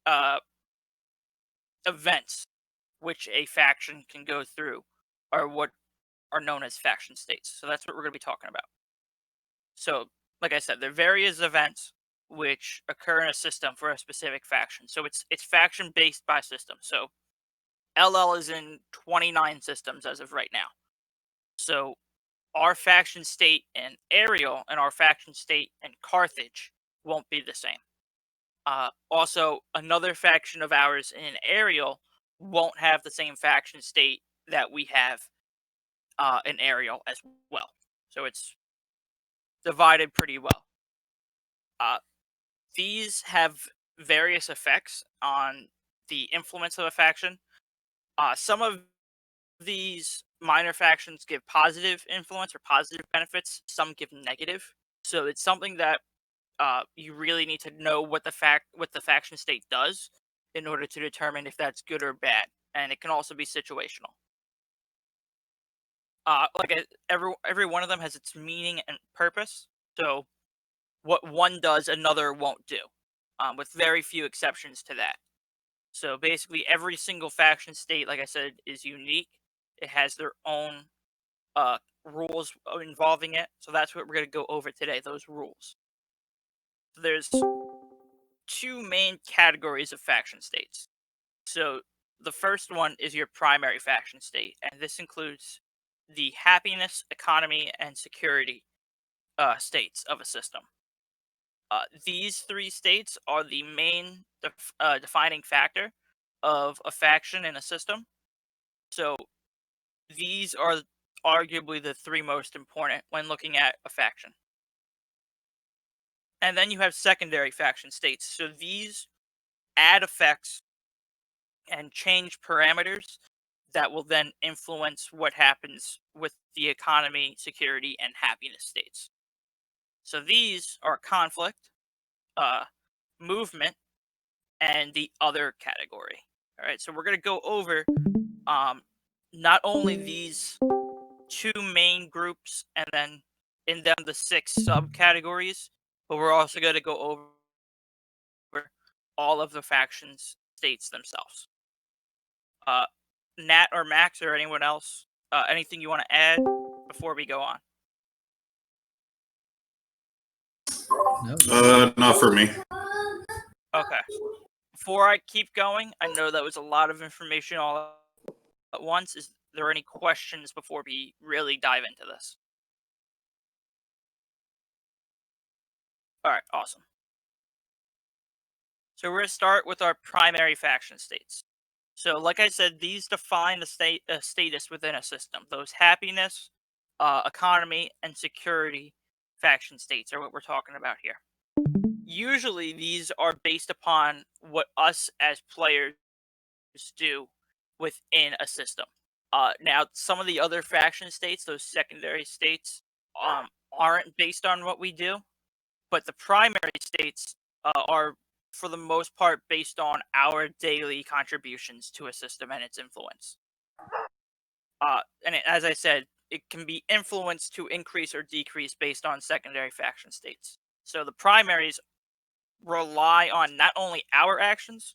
uh, events which a faction can go through are what are known as faction states. So that's what we're going to be talking about. So, like I said, there are various events which occur in a system for a specific faction. So it's faction based by system. So LL is in 29 systems as of right now. So our faction state in Ariel and our faction state in Carthage won't be the same. Also, another faction of ours in Ariel won't have the same faction state that we have in Ariel as well. So it's divided pretty well. Uh, these have various effects on the influence of a faction. Some of these minor factions give positive influence or positive benefits. Some give negative. So it's something that you really need to know what the faction state does in order to determine if that's good or bad, and it can also be situational. Every one of them has its meaning and purpose. So what one does, another won't do, with very few exceptions to that. So basically, every single faction state, like I said, is unique. It has their own rules involving it. So that's what we're going to go over today, those rules. There's two main categories of faction states. So the first one is your primary faction state, and this includes the happiness, economy, and security states of a system. These three states are the main defining factor of a faction in a system. So these are arguably the three most important when looking at a faction. And then you have secondary faction states. So these add effects and change parameters that will then influence what happens with the economy, security, and happiness states. So these are conflict, movement, and the other category. All right, so we're going to go over not only these two main groups and then in them the 6 subcategories, but we're also going to go over all of the factions states themselves. Nat or Max or anyone else, anything you want to add before we go on? Not for me. Okay. Before I keep going, I know that was a lot of information all at once. Is there any questions before we really dive into this? All right, awesome. So we're going to start with our primary faction states. So, like I said, these define the status within a system. Those happiness, economy, and security faction states are what we're talking about here. Usually, these are based upon what us as players do within a system. Now, some of the other faction states, those secondary states, aren't based on what we do, but the primary states are, for the most part, based on our daily contributions to a system and its influence. As I said, it can be influenced to increase or decrease based on secondary faction states. So the primaries rely on not only our actions,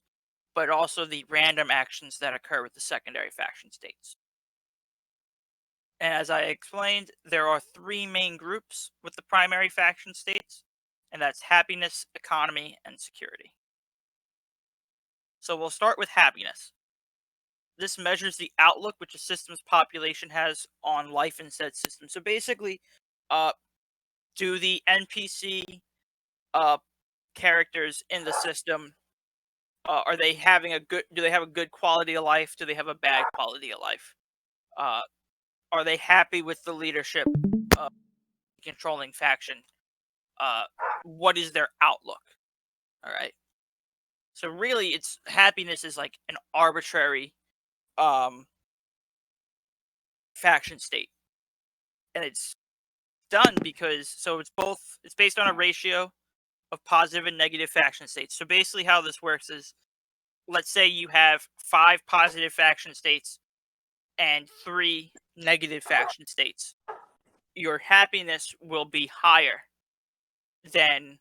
but also the random actions that occur with the secondary faction states. And as I explained, there are 3 main groups with the primary faction states, and that's happiness, economy, and security. So we'll start with happiness. This measures the outlook which a system's population has on life in said system. So basically, do the NPC characters in the system, are they having a good? Do they have a good quality of life? Do they have a bad quality of life? Are they happy with the leadership controlling faction? What is their outlook? All right. So really, it's happiness is like an arbitrary faction state, and it's done because it's based on a ratio of positive and negative faction states. So basically, how this works is, let's say you have 5 positive faction states and 3 negative faction states. Your happiness will be higher than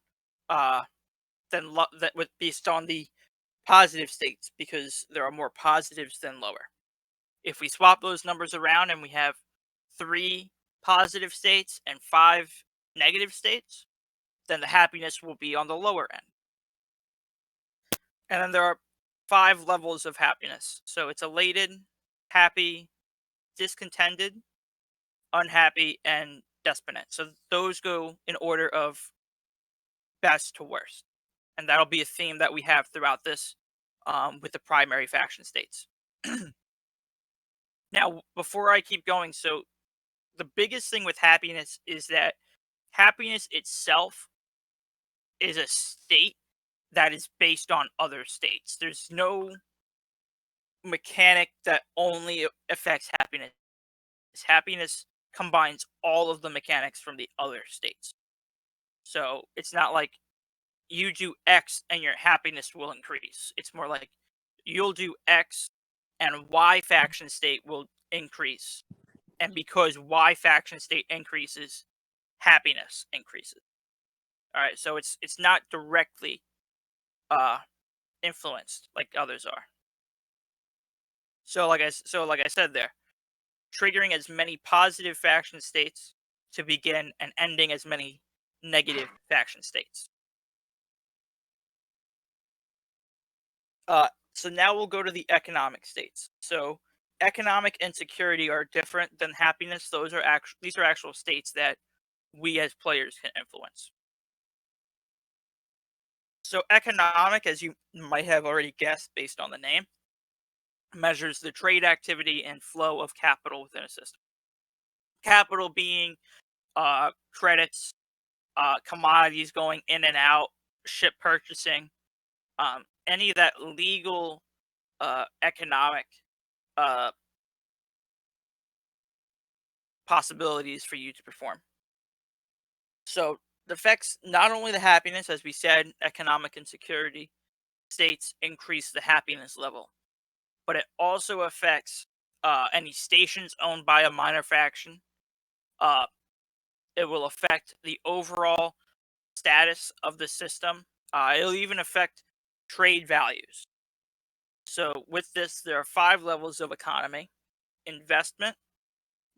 based on the positive states because there are more positives than lower. If we swap those numbers around and we have 3 positive states and 5 negative states, then the happiness will be on the lower end. And then there are 5 levels of happiness. So it's elated, happy, discontented, unhappy, and despondent. So those go in order of best to worst. And that'll be a theme that we have throughout this with the primary faction states. Now, before I keep going, so the biggest thing with happiness is that happiness itself is a state that is based on other states. There's no mechanic that only affects happiness. Happiness combines all of the mechanics from the other states. So it's not like you do X and your happiness will increase. It's more like you'll do X and Y faction state will increase. And because Y faction state increases, happiness increases. All right, so it's not directly influenced like others are. So like I said there, triggering as many positive faction states to begin and ending as many negative faction states. So now we'll go to the economic states. So economic and security are different than happiness. These are actual states that we as players can influence. So economic, as you might have already guessed based on the name, measures the trade activity and flow of capital within a system. Capital being credits, commodities going in and out, ship purchasing, any of that legal economic uh, possibilities for you to perform. So it affects not only the happiness, as we said, economic and security states increase the happiness level, but it also affects any stations owned by a minor faction. Uh, it will affect the overall status of the system. It'll even affect trade values. So with this, there are 5 levels of economy: investment,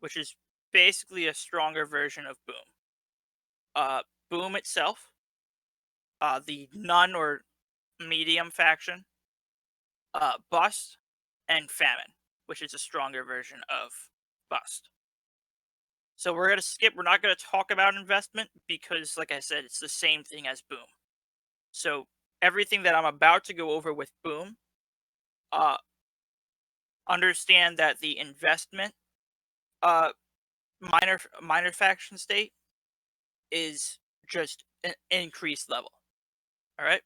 which is basically a stronger version of boom. Boom itself, the none or medium faction, bust, and famine, which is a stronger version of bust. So we're gonna skip. We're not gonna talk about investment because, like I said, it's the same thing as boom. So everything that I'm about to go over with boom, uh, understand that the investment, uh, minor faction state is just an increased level. All right.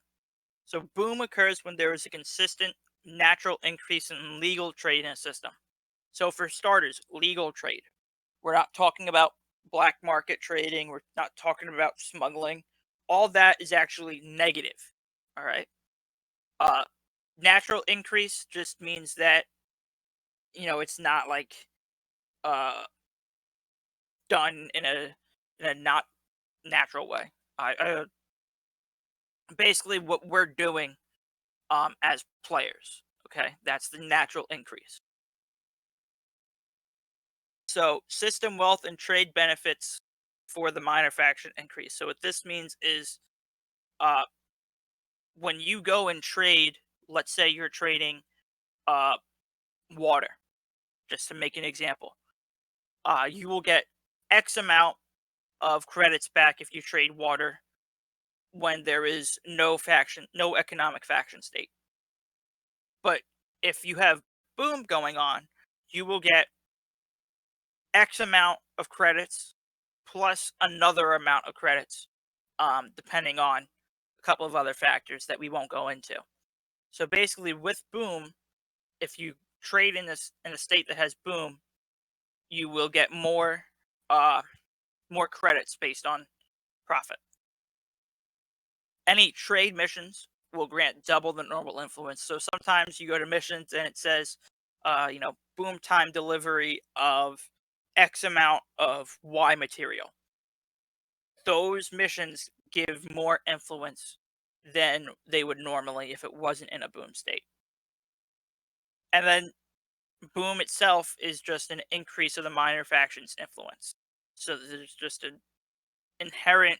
So boom occurs when there is a consistent natural increase in legal trade in a system. So for starters, legal trade. We're not talking about black market trading. We're not talking about smuggling. All that is actually negative. All right. Uh, Natural increase just means that it's not like uh done in a not natural way. Basically what we're doing as players. Okay, that's the natural increase. So system wealth and trade benefits for the minor faction increase. So what this means is uh when you go and trade, let's say you're trading uh water, just to make an example. You will get X amount of credits back if you trade water when there is no economic faction state. But if you have boom going on, you will get X amount of credits plus another amount of credits, depending on a couple of other factors that we won't go into. So basically, with boom, if you trade in a state that has boom, you will get uh, more credits based on profit. Any trade missions will grant double the normal influence. So sometimes you go to missions and it says, boom time delivery of X amount of Y material. Those missions give more influence than they would normally if it wasn't in a boom state. And then boom itself is just an increase of the minor faction's influence. So there's just an inherent,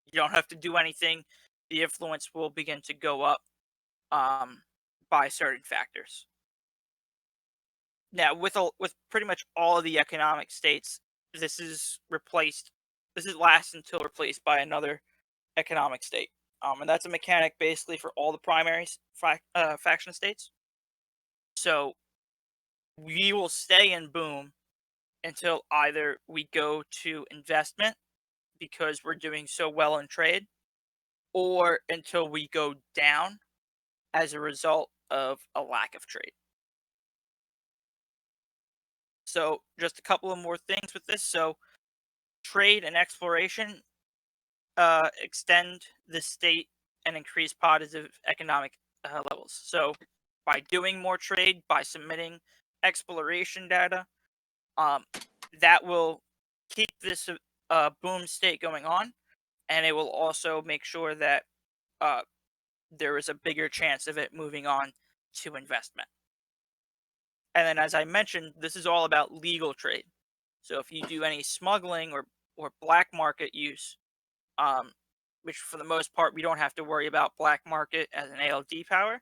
you don't have to do anything, the influence will begin to go up um, by certain factors. Now, with pretty much all of the economic states, this is replaced. This is last until replaced by another economic state, and that's a mechanic basically for all the faction states. So we will stay in boom until either we go to investment because we're doing so well in trade, or until we go down as a result of a lack of trade. So just a couple of more things with this. So trade and exploration extend the state and increase positive economic levels. So by doing more trade, by submitting exploration data, um, that will keep this boom state going on, and it will also make sure that uh, there is a bigger chance of it moving on to investment. And then, as I mentioned, this is all about legal trade. So if you do any smuggling or black market use, um, which for the most part we don't have to worry about black market as an ALD power,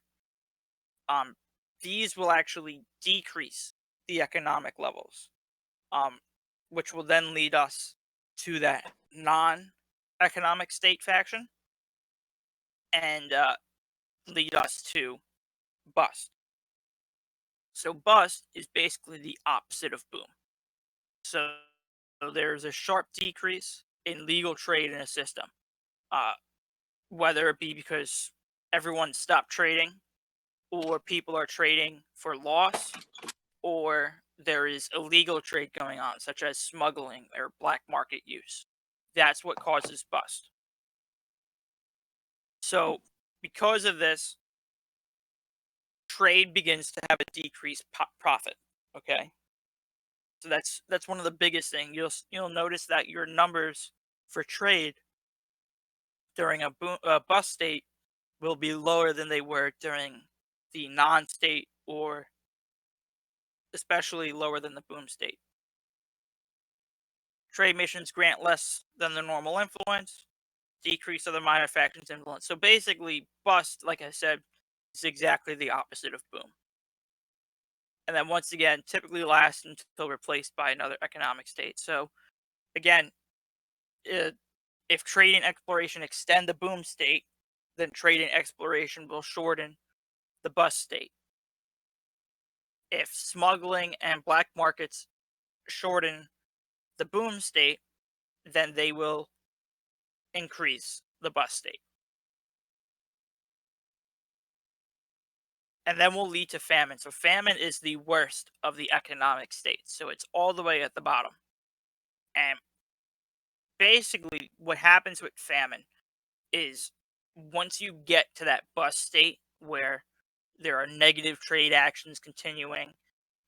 um, these will actually decrease the economic levels, um, which will then lead us to that non-economic state faction and lead us to bust. So bust is basically the opposite of boom. So there's a sharp decrease in legal trade in a system, uh, whether it be because everyone stopped trading, or people are trading for loss, or there is illegal trade going on, such as smuggling or black market use. That's what causes bust. So, because of this, trade begins to have a decreased profit. Okay, so that's one of the biggest things. You'll notice that your numbers for trade during a bust state will be lower than they were during the non-state, or especially lower than the boom state. Trade missions grant less than the normal influence, decrease of the minor faction's influence. So basically, bust, like I said, is exactly the opposite of boom. And then once again, typically lasts until replaced by another economic state. So again, uh, if trade and exploration extend the boom state, then trade and exploration will shorten the bust state. If smuggling and black markets shorten the boom state, then they will increase the bust state. And then will lead to famine. So famine is the worst of the economic states. So it's all the way at the bottom. And basically what happens with famine is once you get to that bust state where there are negative trade actions continuing,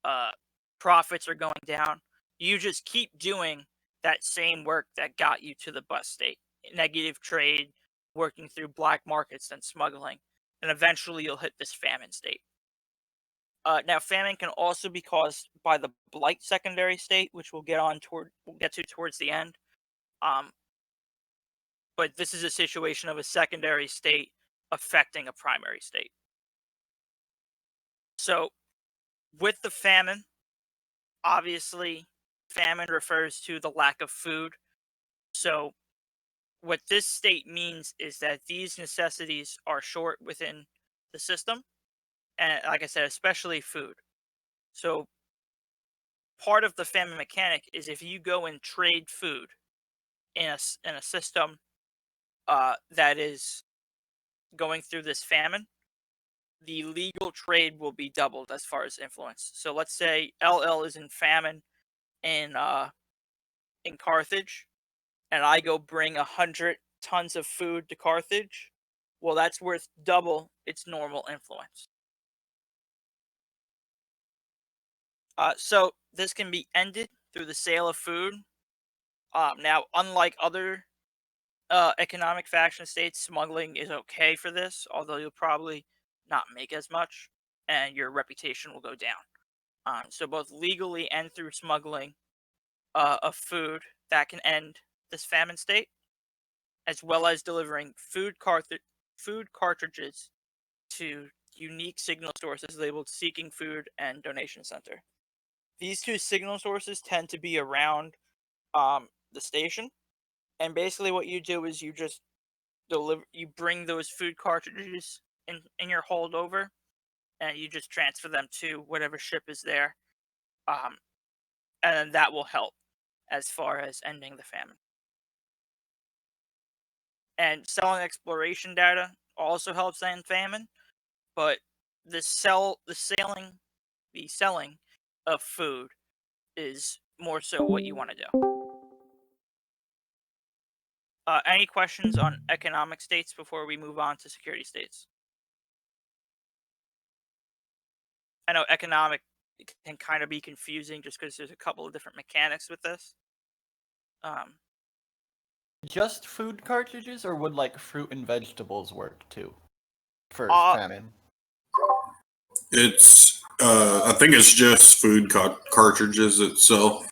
uh, profits are going down, you just keep doing that same work that got you to the bust state. Negative trade, working through black markets and smuggling, and eventually you'll hit this famine state. Now, famine can also be caused by the blight secondary state, which we'll get to towards the end. Um, but this is a situation of a secondary state affecting a primary state. So, with the famine, obviously, famine refers to the lack of food. So, what this state means is that these necessities are short within the system, and like I said, especially food. So, part of the famine mechanic is if you go and trade food in a system that is going through this famine, the legal trade will be doubled as far as influence. So let's say LL is in famine in in Carthage, and I go bring 100 tons of food to Carthage. Well, that's worth double its normal influence. So this can be ended through the sale of food. Now, unlike other economic faction states, smuggling is okay for this, although you'll probably not make as much, and your reputation will go down. So both legally and through smuggling of food that can end this famine state, as well as delivering food cartridges to unique signal sources labeled Seeking Food and Donation Center. These two signal sources tend to be around the station, and basically what you do is you just you bring those food cartridges in your holdover, and you just transfer them to whatever ship is there, um, and that will help as far as ending the famine. And selling exploration data also helps end famine, but the selling of food is more so what you want to do. Any questions on economic states before we move on to security states? I know economic can kind of be confusing just because there's a couple of different mechanics with this. Just food cartridges, or would like fruit and vegetables work too for famine? It's I think it's just food cartridges itself.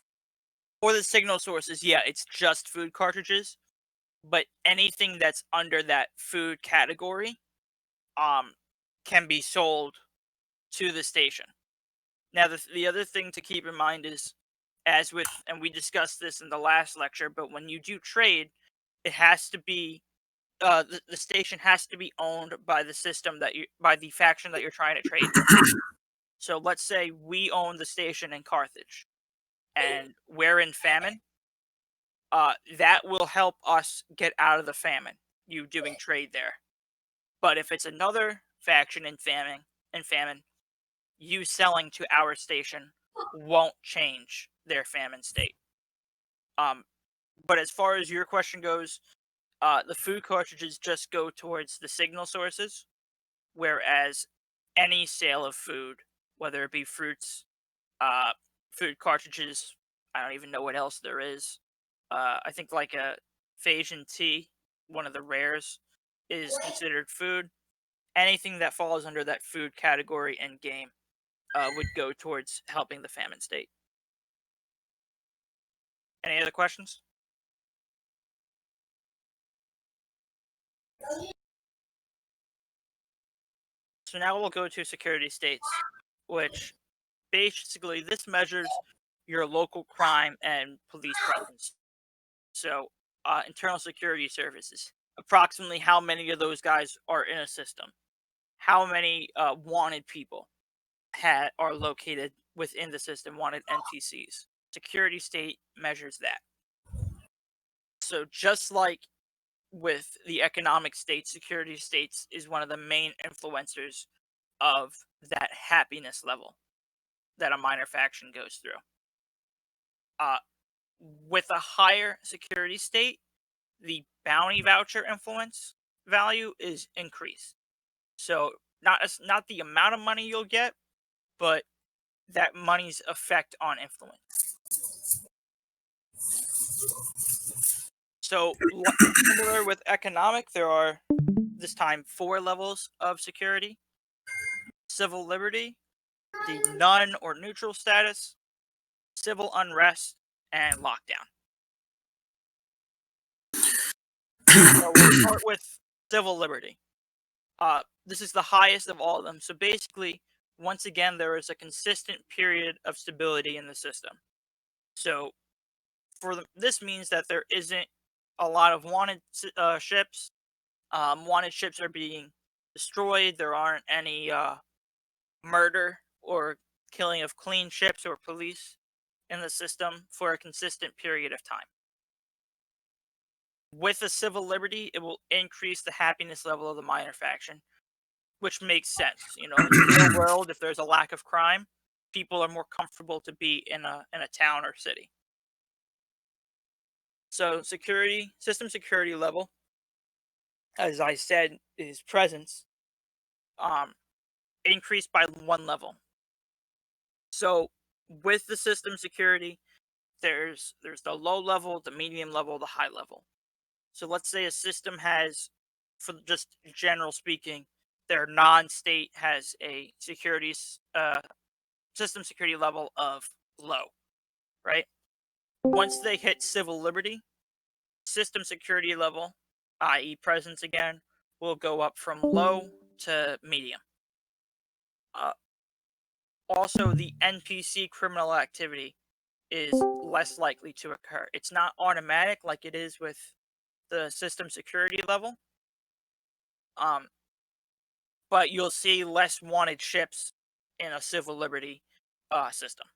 For the signal sources, yeah, it's just food cartridges. But anything that's under that food category can be sold to the station. Now, the other thing to keep in mind is, as with, and we discussed this in the last lecture, but when you do trade, it has to be, the station has to be owned by the system by the faction that you're trying to trade with. So let's say we own the station in Carthage, and we're in famine. That will help us get out of the famine, you doing trade there. But if it's another faction in famine, you selling to our station won't change their famine state. But as far as your question goes, the food cartridges just go towards the signal sources, whereas any sale of food, whether it be fruits, food cartridges, I don't even know what else there is. I think like a Phasian tea, one of the rares, is considered food. Anything that falls under that food category in game would go towards helping the famine state. Any other questions? So now we'll go to security states, which basically this measures your local crime and police presence. So internal security services, approximately how many of those guys are in a system, how many wanted people are located within the system, wanted NPCs. Security state measures that. So just like with the economic state, security states is one of the main influencers of that happiness level that a minor faction goes through. With a higher security state, the bounty voucher influence value is increased. So not the amount of money you'll get, but that money's effect on influence. So similar with economic, there are this time 4 levels of security: civil liberty, the none or neutral status, civil unrest, and lockdown. So we'll start with civil liberty. This is the highest of all of them. So basically, once again, there is a consistent period of stability in the system. So this means that there isn't a lot of wanted ships. Wanted ships are being destroyed. There aren't any murder or killing of clean ships or police in the system for a consistent period of time. With a civil liberty, it will increase the happiness level of the minor faction, which makes sense. In the real world, if there's a lack of crime, people are more comfortable to be in a town or city. So system security level, as I said, is presence, increased by 1 level. So with the system security, there's the low level, the medium level, the high level. So let's say a system has, for just general speaking, their non-state has a system security level of low, right? Once they hit civil liberty, system security level, i.e. presence again, will go up from low to medium. Also, the NPC criminal activity is less likely to occur. It's not automatic like it is with the system security level. But you'll see less wanted ships in a civil liberty system.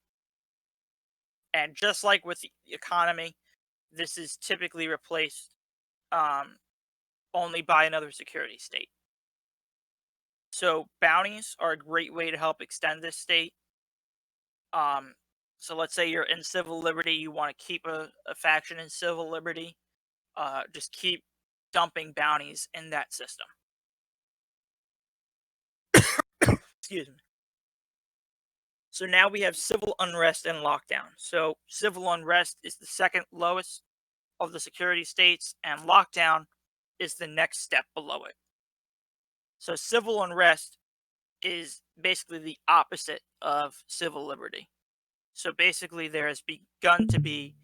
And just like with the economy, this is typically replaced only by another security state. So bounties are a great way to help extend this state. So let's say you're in civil liberty, you want to keep a faction in civil liberty, just keep dumping bounties in that system. Excuse me. So now we have civil unrest and lockdown. So civil unrest is the second lowest of the security states, and lockdown is the next step below it. So civil unrest is basically the opposite of civil liberty. So basically there has begun to be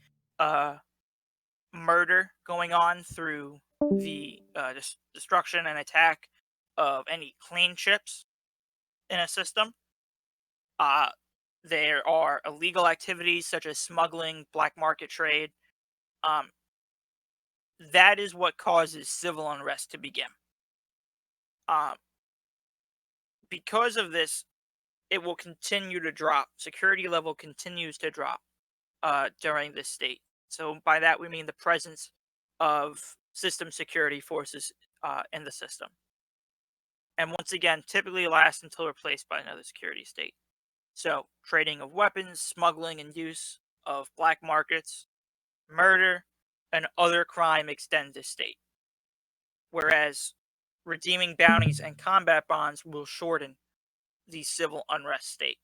murder going on through the destruction and attack of any clean ships in a system. There are illegal activities such as smuggling, black market trade. That is what causes civil unrest to begin. Because of this, it will continue to drop. Security level continues to drop during this state. So by that we mean the presence of system security forces in the system. And once again, typically lasts until replaced by another security state. So trading of weapons, smuggling and use of black markets, murder, and other crime extend this state. Whereas redeeming bounties and combat bonds will shorten the civil unrest state.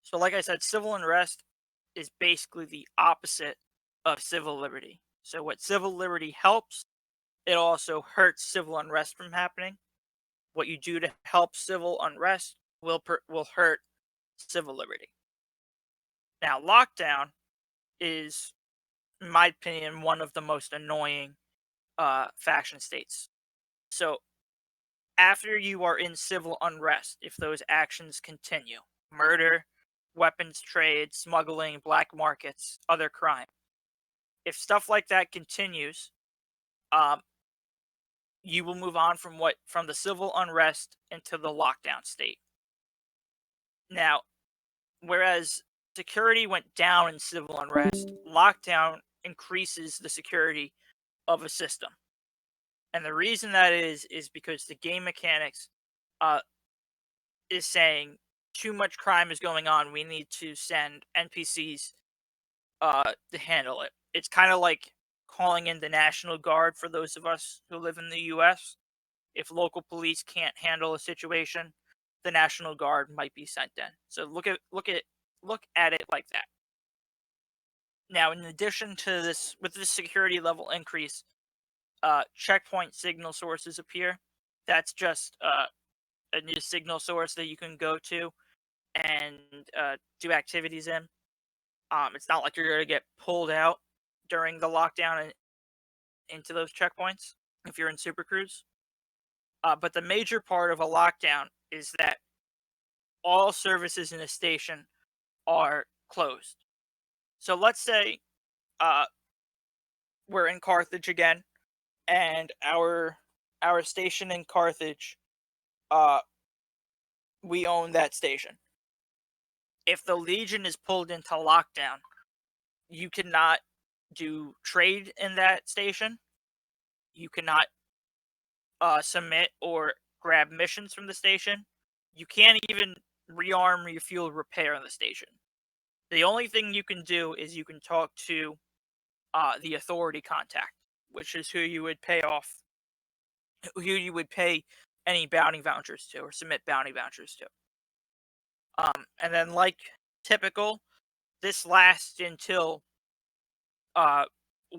So like I said, civil unrest is basically the opposite of civil liberty. So what civil liberty helps, it also hurts civil unrest from happening. What you do to help civil unrest will hurt civil liberty. Now, lockdown is, in my opinion, one of the most annoying faction states. So after you are in civil unrest, if those actions continue, murder, weapons trade, smuggling, black markets, other crime, if stuff like that continues, you will move on from the civil unrest into the lockdown state. Now, whereas security went down in civil unrest, lockdown increases the security of a system. And the reason that is because the game mechanics is saying too much crime is going on. We need to send NPCs to handle it. It's kind of like calling in the National Guard for those of us who live in the U.S. If local police can't handle a situation, the National Guard might be sent in. So look at it like that. Now, in addition to this, with this security level increase, checkpoint signal sources appear. That's just a new signal source that you can go to and do activities in. It's not like you're going to get pulled out during the lockdown and into those checkpoints if you're in Super Cruise. But the major part of a lockdown is that all services in a station are closed. So let's say we're in Carthage again, and our station in Carthage, we own that station. If the Legion is pulled into lockdown, you cannot do trade in that station. You cannot submit or grab missions from the station. You can't even rearm, refuel, repair on the station. The only thing you can do is you can talk to the authority contact, which is who you would pay any bounty vouchers to or submit bounty vouchers to. And then, like typical, this lasts until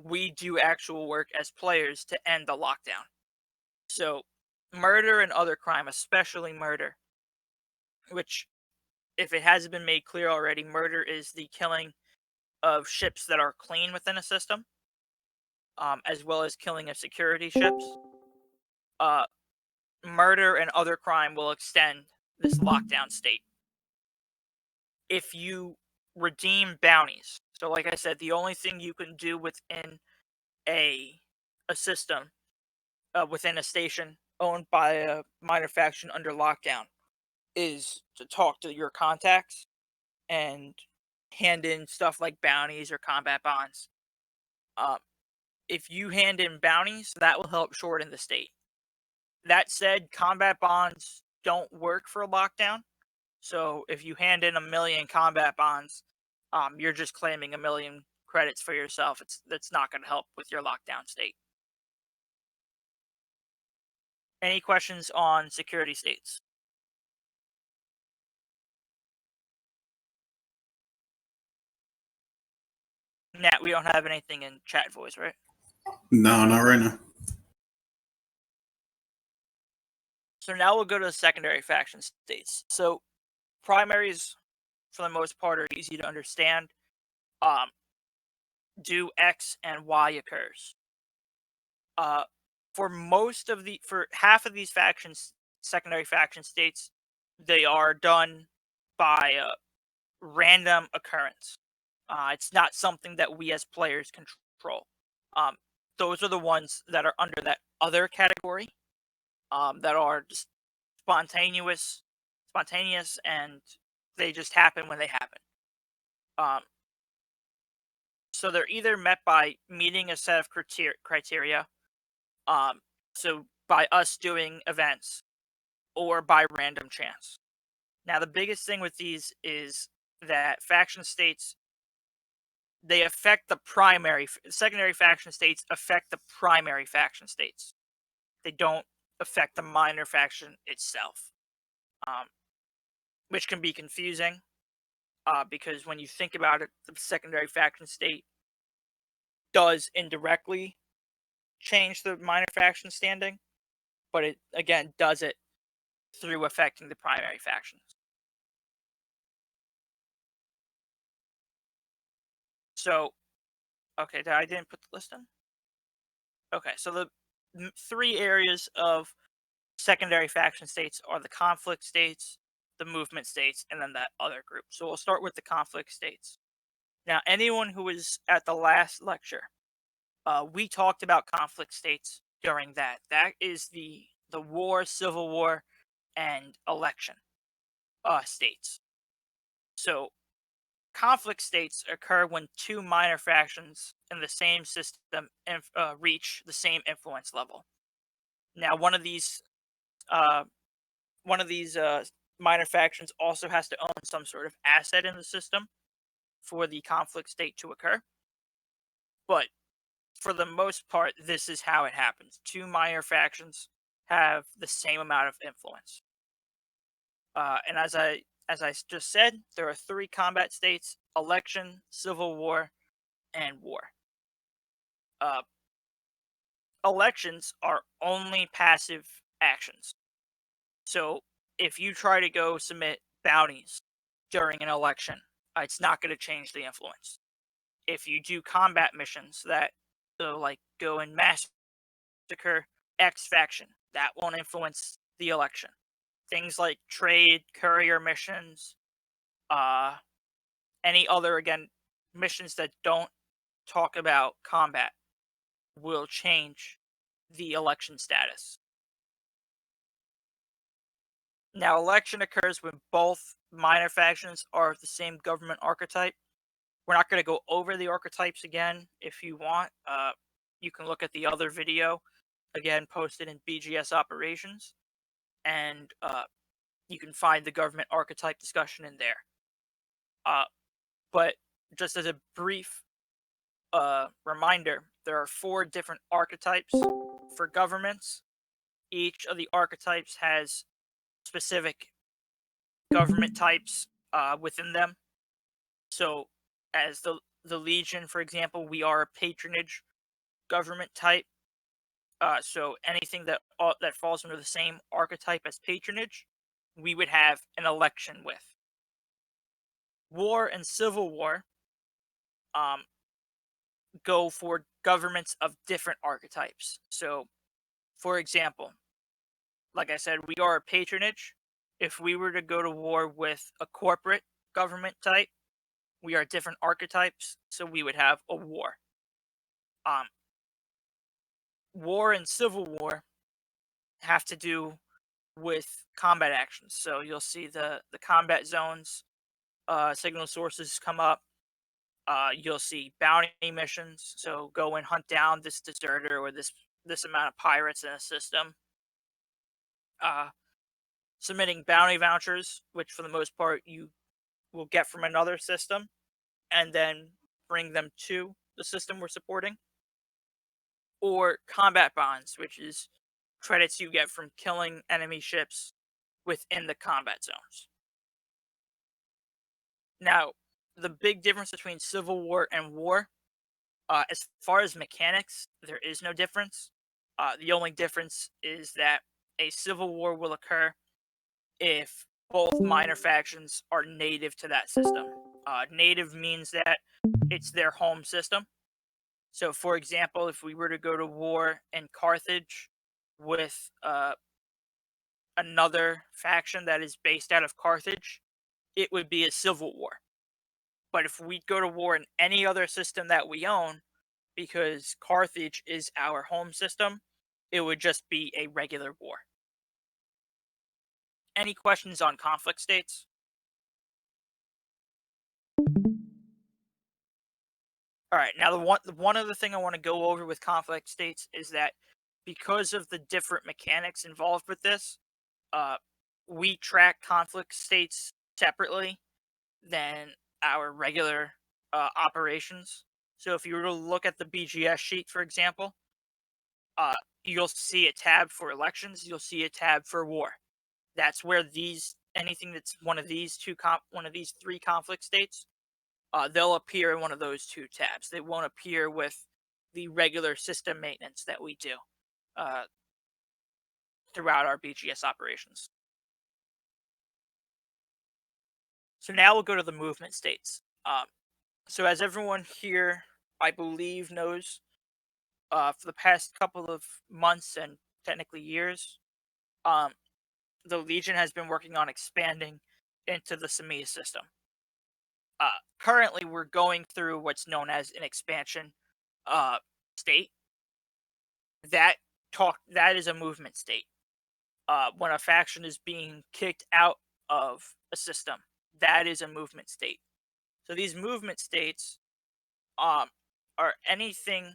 we do actual work as players to end the lockdown. So, murder and other crime, especially murder, which, if it hasn't been made clear already, murder is the killing of ships that are clean within a system, as well as killing of security ships. Murder and other crime will extend this lockdown state. If you redeem bounties, so like I said, the only thing you can do within a system, within a station owned by a minor faction under lockdown, is to talk to your contacts and hand in stuff like bounties or combat bonds. If you hand in bounties, that will help shorten the state. That said, combat bonds don't work for a lockdown. So if you hand in 1,000,000 combat bonds, you're just claiming 1,000,000 credits for yourself. That's not going to help with your lockdown state. Any questions on security states? Nat, we don't have anything in chat voice, right? No, not right now. So now we'll go to the secondary faction states. So primaries, for the most part, are easy to understand. Do X and Y occurs. For half of these factions, secondary faction states, they are done by random occurrence. It's not something that we as players control. Those are the ones that are under that other category, that are just spontaneous, and they just happen when they happen. So they're either met by meeting a set of criteria, so by us doing events, or by random chance. Now, the biggest thing with these is that faction states, they affect the secondary faction states affect the primary faction states. They don't affect the minor faction itself, which can be confusing, because when you think about it, the secondary faction state does indirectly change the minor faction standing, but it again does it through affecting the primary factions. So, okay, I didn't put the list in. Okay, so the three areas of secondary faction states are the conflict states, the movement states, and then that other group. So we'll start with the conflict states. Now, anyone who was at the last lecture, we talked about conflict states during that. That is the war, civil war, and election states. So conflict states occur when two minor factions in the same system reach the same influence level. Now, one of these minor factions also has to own some sort of asset in the system for the conflict state to occur. But for the most part, this is how it happens. Two minor factions have the same amount of influence. And as I just said, there are three combat states: election, civil war, and war. Elections are only passive actions. So if you try to go submit bounties during an election, it's not going to change the influence. If you do combat missions that, so like go and massacre X faction, that won't influence the election. Things like trade, courier missions, any other, again, missions that don't talk about combat will change the election status. Now, election occurs when both minor factions are of the same government archetype. We're not going to go over the archetypes again. If you want, you can look at the other video, again, posted in BGS operations, and you can find the government archetype discussion in there. But just as a brief reminder, there are 4 different archetypes for governments. Each of the archetypes has specific government types within them. So as the the Legion, for example, we are a patronage government type. So anything that falls under the same archetype as patronage, we would have an election with. War and civil war um, go for governments of different archetypes. So, for example, like I said, we are a patronage. If we were to go to war with a corporate government type, we are different archetypes, so we would have a war. Um, War and civil war have to do with combat actions. So you'll see the combat zones, signal sources come up. You'll see bounty missions. So go and hunt down this deserter or this amount of pirates in a system. Uh, Submitting bounty vouchers, which for the most part you will get from another system, and then bring them to the system we're supporting. Or combat bonds, which is credits you get from killing enemy ships within the combat zones. Now, the big difference between civil war and war, as far as mechanics, there is no difference. The only difference is that a civil war will occur if both minor factions are native to that system. Native means that it's their home system. So, for example, if we were to go to war in Carthage with another faction that is based out of Carthage, it would be a civil war. But if we go to war in any other system that we own, because Carthage is our home system, it would just be a regular war. Any questions on conflict states? All right, now the one other thing I want to go over with conflict states is that because of the different mechanics involved with this, uh, we track conflict states separately than our regular operations. So if you were to look at the BGS sheet, for example, uh, you'll see a tab for elections. You'll see a tab for war. That's where anything that's one of these three conflict states, they'll appear in one of those two tabs. They won't appear with the regular system maintenance that we do uh, throughout our BGS operations. So now we'll go to the movement states. So as everyone here, I believe, knows, for the past couple of months and technically years, the Legion has been working on expanding into the Samia system. Currently, we're going through what's known as an expansion state. That is a movement state. When a faction is being kicked out of a system, that is a movement state. So these movement states are anything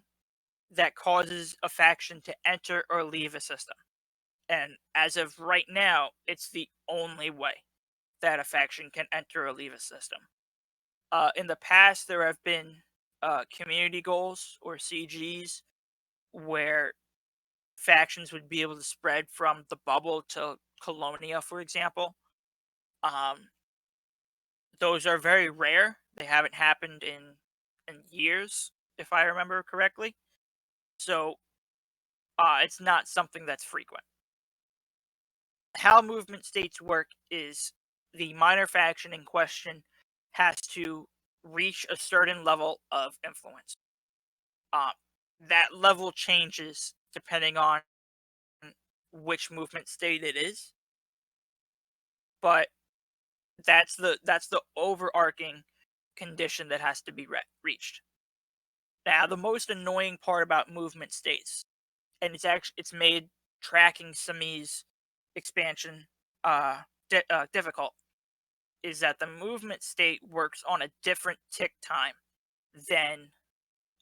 that causes a faction to enter or leave a system. And as of right now, it's the only way that a faction can enter or leave a system. In the past, there have been community goals or CGs where factions would be able to spread from the bubble to Colonia, for example. Those are very rare. They haven't happened in years, if I remember correctly. So it's not something that's frequent. How movement states work is the minor faction in question has to reach a certain level of influence. That level changes depending on which movement state it is, but that's the overarching condition that has to be reached. Now, the most annoying part about movement states, and it's made tracking Sami's expansion difficult, is that the movement state works on a different tick time than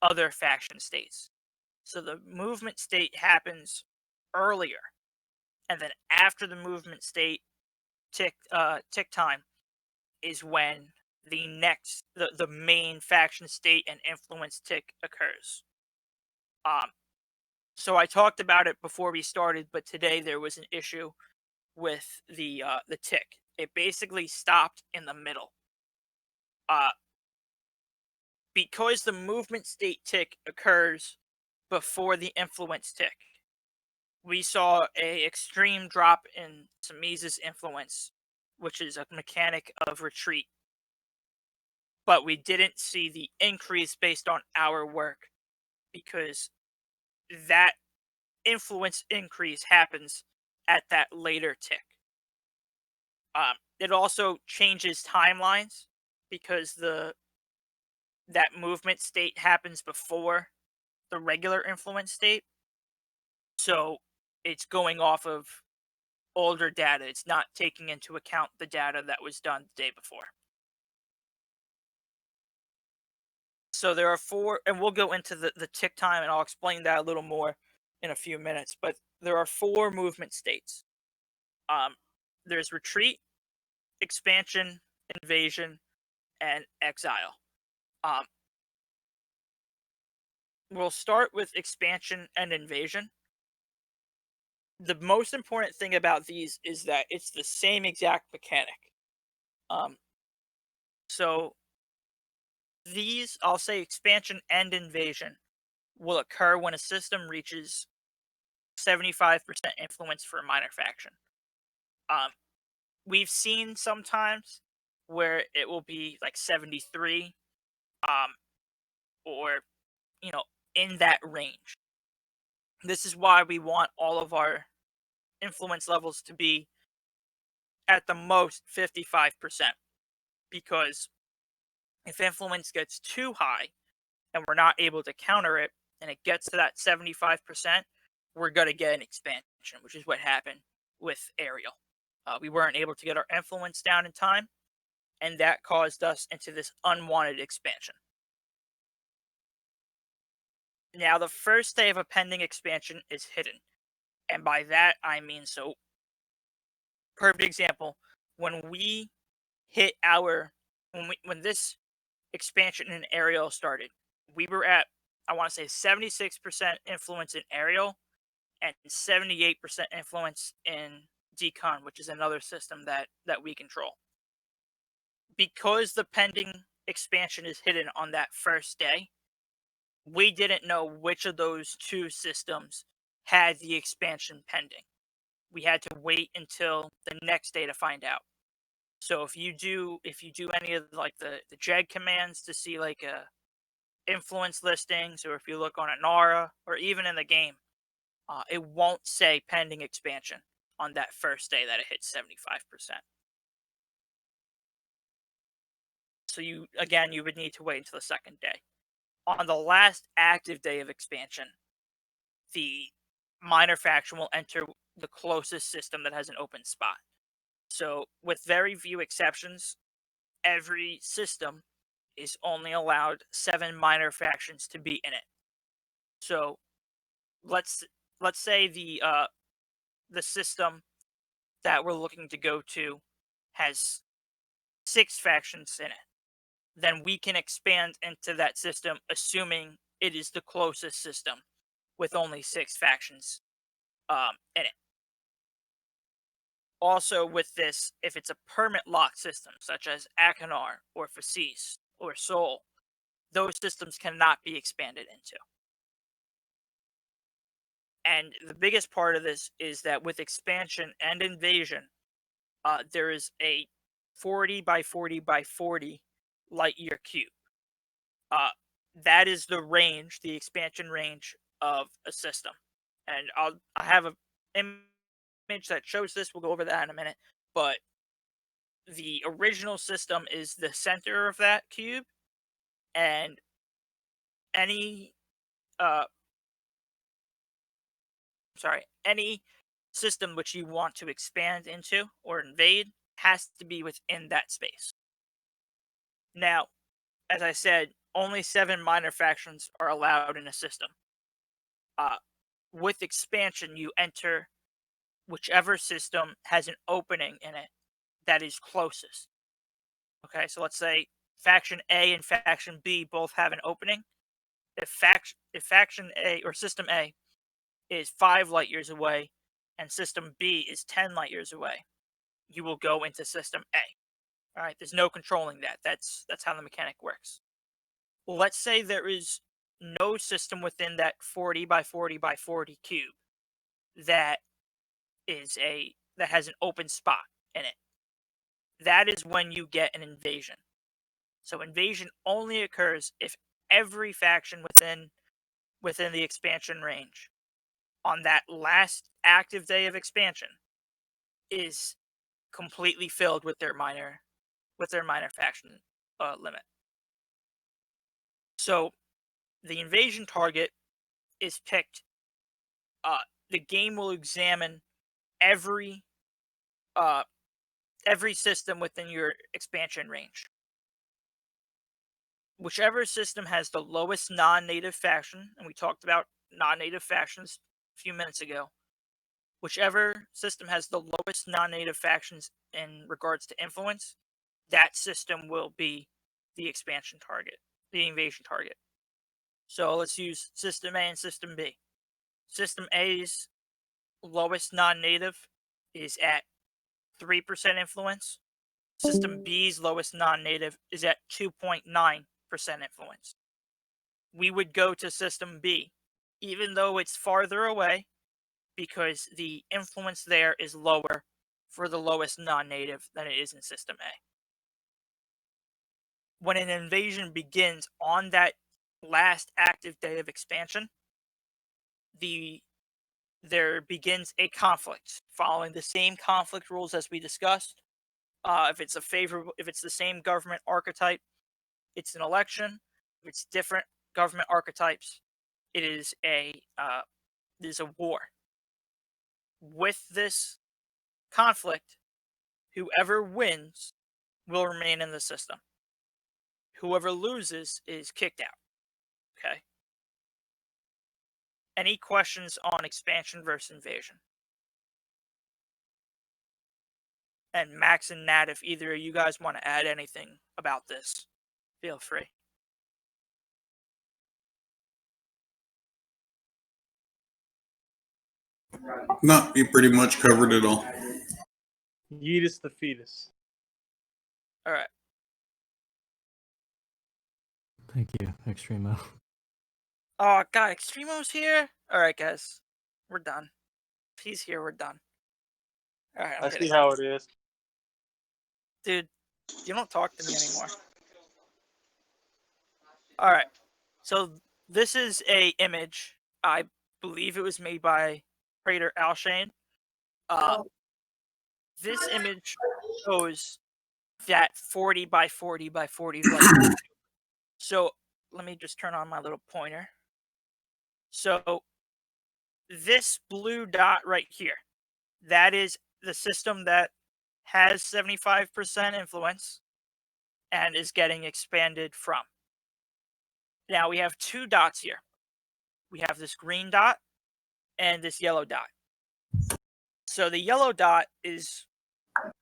other faction states. So the movement state happens earlier, and then after the movement state tick time is when the main faction state and influence tick occurs. So I talked about it before we started, but today there was an issue with the tick. It basically stopped in the middle. because the movement state tick occurs before the influence tick, we saw a extreme drop in Samiza's influence, which is a mechanic of retreat. But we didn't see the increase based on our work, because that influence increase happens at that later tick. It also changes timelines because that movement state happens before the regular influence state. So it's going off of older data. It's not taking into account the data that was done the day before. So there are 4, and we'll go into the tick time, and I'll explain that a little more in a few minutes. But there are 4 movement states. There's retreat, expansion, invasion, and exile. We'll start with expansion and invasion. The most important thing about these is that it's the same exact mechanic. So these, I'll say expansion and invasion, will occur when a system reaches 75% influence for a minor faction. We've seen sometimes where it will be like 73, or in that range. This is why we want all of our influence levels to be at the most 55%, because if influence gets too high and we're not able to counter it, and it gets to that 75%, we're going to get an expansion, which is what happened with Ariel. We weren't able to get our influence down in time, and that caused us into this unwanted expansion. Now, the first day of a pending expansion is hidden, and by that I mean, so perfect example, when we hit when this expansion in Ariel started, we were at, I want to say, 76% influence in Ariel and 78% influence in Decon, which is another system that we control. Because the pending expansion is hidden on that first day, we didn't know which of those 2 systems had the expansion pending. We had to wait until the next day to find out. So if you do any of like the JEG commands to see like influence listings, or if you look on Anara, or even in the game, it won't say pending expansion on that first day that it hits 75%. So you would need to wait until the second day. On the last active day of expansion, the minor faction will enter the closest system that has an open spot. So with very few exceptions, every system is only allowed 7 minor factions to be in it. So let's say the system that we're looking to go to has 6 factions in it. Then we can expand into that system, assuming it is the closest system with only 6 factions in it. Also, with this, if it's a permit lock system, such as Akanar or Fasis or Sol, those systems cannot be expanded into. And the biggest part of this is that with expansion and invasion, there is a 40 by 40 by 40 light year cube. That is the range, the expansion range of a system. And I have an image that shows this. We'll go over that in a minute. But the original system is the center of that cube, and any system which you want to expand into or invade has to be within that space. Now, as I said, only 7 minor factions are allowed in a system. With expansion, you enter whichever system has an opening in it that is closest. Okay, so let's say faction A and faction B both have an opening. If faction A or system A is 5 light years away and system B is 10 light years away, you will go into system A. All right, there's no controlling that. That's how the mechanic works. let's say there is no system within that 40 by 40 by 40 cube that has an open spot in it. That is when you get an invasion. So invasion only occurs if every faction within the expansion range on that last active day of expansion is completely filled with their minor faction limit. So the invasion target is picked. The game will examine every system within your expansion range. Whichever system has the lowest non-native faction, and we talked about non-native factions a few minutes ago. Whichever system has the lowest non-native factions in regards to influence, that system will be the expansion target, the invasion target. So let's use System A and System B. System A's lowest non-native is at 3% influence. System B's lowest non-native is at 2.9% influence. We would go to System B, even though it's farther away, because the influence there is lower for the lowest non-native than it is in System A. When an invasion begins on that last active day of expansion, there begins a conflict following the same conflict rules as we discussed. If it's the same government archetype, it's an election. If it's different government archetypes, it is a war. With this conflict, whoever wins will remain in the system. Whoever loses is kicked out. Okay. Any questions on expansion versus invasion? And Max and Nat, if either of you guys want to add anything about this, feel free. No, you pretty much covered it all. Yeetus the fetus. All right. Thank you, Extremo. Oh, God, Extremo's here? All right, guys. We're done. If he's here, we're done. All right, I see how it is. Dude, you don't talk to me anymore. All right. So this is a image. I believe it was made by Prater Alshane. This image shows that 40 by 40 by 40 light. So let me just turn on my little pointer. So this blue dot right here, that is the system that has 75% influence and is getting expanded from. Now we have two dots here. We have this green dot and this yellow dot. So the yellow dot is,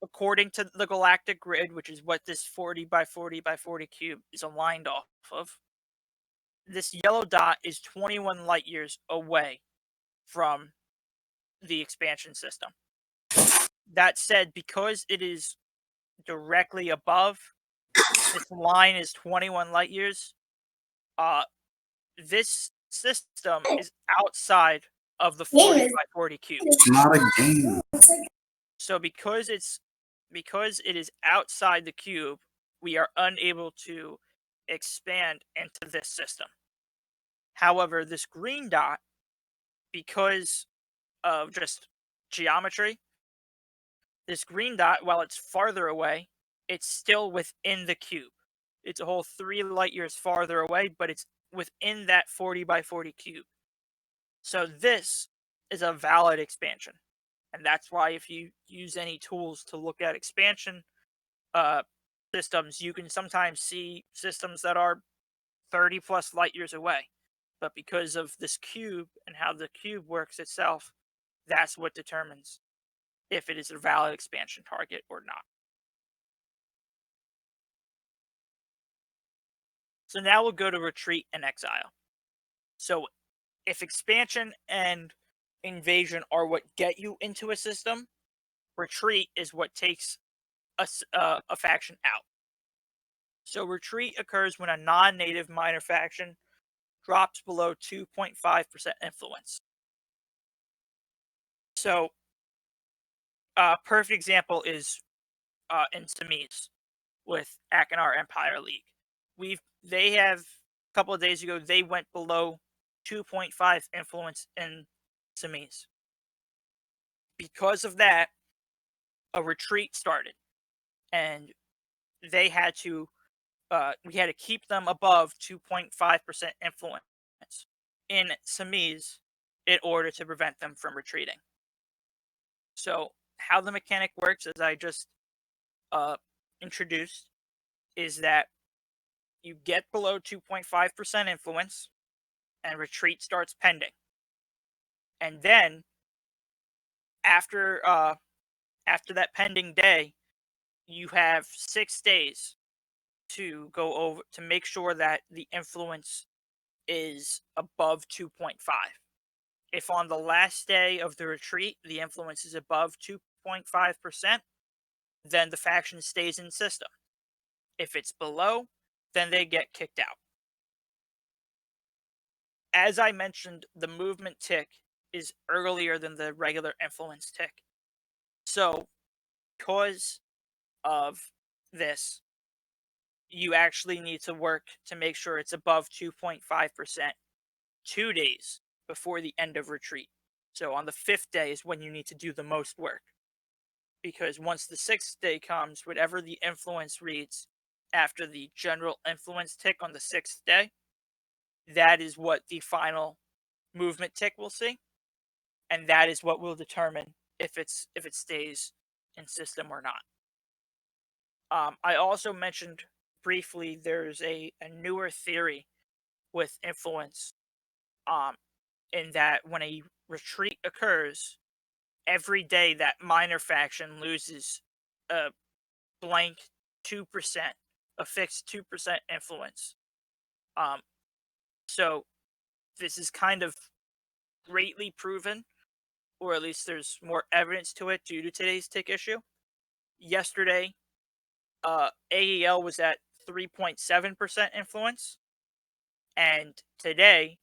according to the galactic grid, which is what this 40 by 40 by 40 cube is aligned off of, this yellow dot is 21 light years away from the expansion system. That said, because it is directly above, this line is 21 light years, this system is outside of the 40 by 40 cube. It's not a game. So because it is outside the cube, we are unable to expand into this system. However, this green dot, because of just geometry, this green dot, while it's farther away, it's still within the cube. It's a whole 3 light years farther away, but it's within that 40 by 40 cube. So this is a valid expansion. And that's why if you use any tools to look at expansion systems, you can sometimes see systems that are 30 plus light years away. But because of this cube and how the cube works itself, that's what determines if it is a valid expansion target or not. So now we'll go to retreat and exile. So if expansion and invasion are what get you into a system, retreat is what takes a faction out. So retreat occurs when a non-native minor faction drops below 2.5% influence. So a perfect example is in Semis with Akinar Empire League. They have a couple of days ago they went below 2.5 influence in Semis. Because of that, a retreat started, and they had to we had to keep them above 2.5% influence in Semis in order to prevent them from retreating. So how the mechanic works, as I just introduced, is that you get below 2.5% influence and retreat starts pending. And then after that pending day, you have 6 days to go over to make sure that the influence is above 2.5. If on the last day of the retreat the influence is above 2.5%, then the faction stays in system. If it's below, then they get kicked out. As I mentioned, the movement tick is earlier than the regular influence tick. So, because of this, you actually need to work to make sure it's above 2.5% 2 days before the end of retreat. So on the 5th day is when you need to do the most work. Because once the 6th day comes, whatever the influence reads after the general influence tick on the 6th day, that is what the final movement tick will see. And that is what will determine if it stays in system or not. I also mentioned briefly there's a newer theory with influence, in that when a retreat occurs, every day that minor faction loses a blank 2%, a fixed 2% influence. Um, so this is kind of greatly proven, or at least there's more evidence to it due to today's tick issue. Yesterday, AEL was at 3.7% influence, and today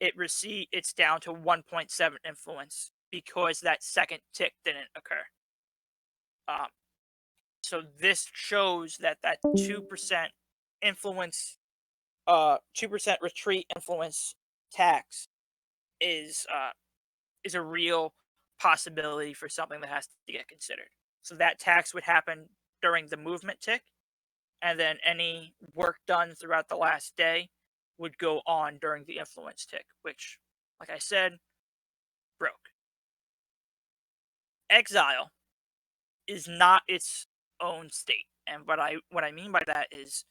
it's down to 1.7 influence because that second tick didn't occur. So this shows that 2% influence, 2% retreat influence tax is a real possibility for something that has to get considered. So that tax would happen during the movement tick, and then any work done throughout the last day would go on during the influence tick, which, like I said, broke. Exile is not its own state, and what I mean by that is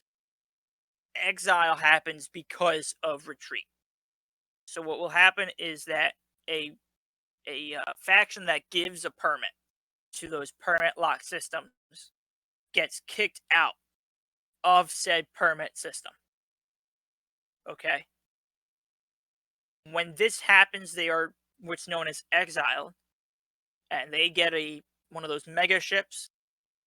exile happens because of retreat. So what will happen is that a faction that gives a permit to those permit lock systems gets kicked out of said permit system. Okay? When this happens, they are what's known as exiled, and they get one of those mega ships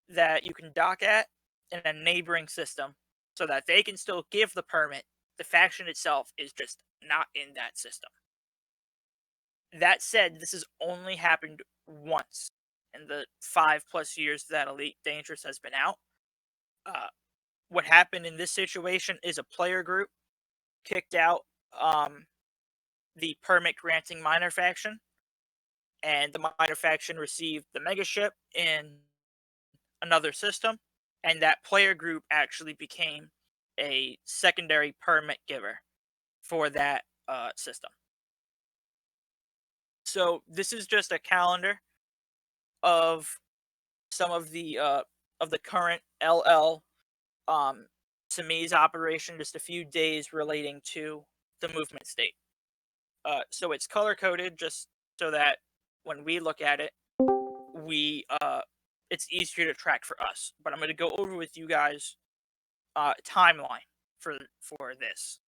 that you can dock at in a neighboring system so that they can still give the permit. The faction itself is just not in that system. That said, this has only happened once in the 5+ years that Elite Dangerous has been out. What happened in this situation is a player group kicked out the permit granting minor faction, and the minor faction received the mega ship in another system, and that player group actually became a secondary permit giver for that system. So this is just a calendar of some of the current LL Semis operation, just a few days relating to the movement state. So it's color coded just so that when we look at it, it's easier to track for us. But I'm going to go over with you guys timeline for this.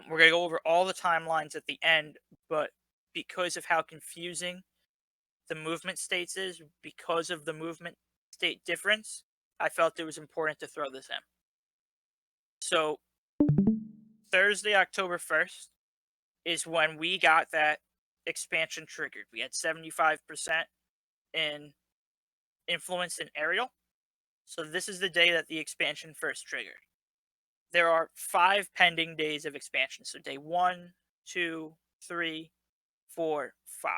We're going to go over all the timelines at the end, but because of how confusing the movement states is, because of the movement state difference, I felt it was important to throw this in. So Thursday, October 1st is when we got that expansion triggered. We had 75% in influence in aerial. So this is the day that the expansion first triggered. There are 5 pending days of expansion. So day 1, 2, 3, 4, 5.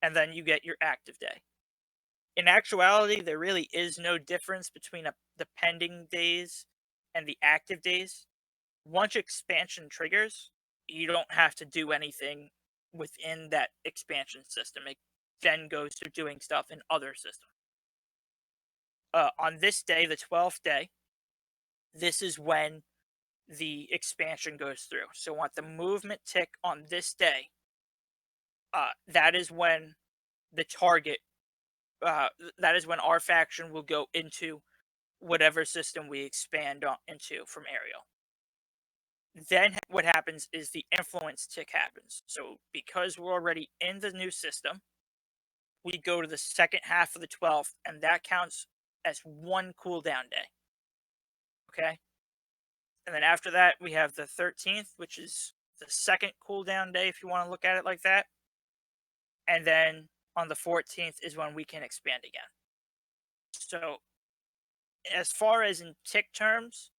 And then you get your active day. In actuality, there really is no difference between the pending days and the active days. Once expansion triggers, you don't have to do anything within that expansion system. It then goes to doing stuff in other systems. On this day, the 12th day, this is when the expansion goes through. So on the movement tick on this day, that is when the target, that is when our faction will go into whatever system we expand into from aerial. Then what happens is the influence tick happens. So because we're already in the new system, we go to the second half of the 12th, and that counts as 1 cooldown day. Okay? And then after that, we have the 13th, which is the second cooldown day, if you want to look at it like that. And then on the 14th is when we can expand again. So as far as in tick terms,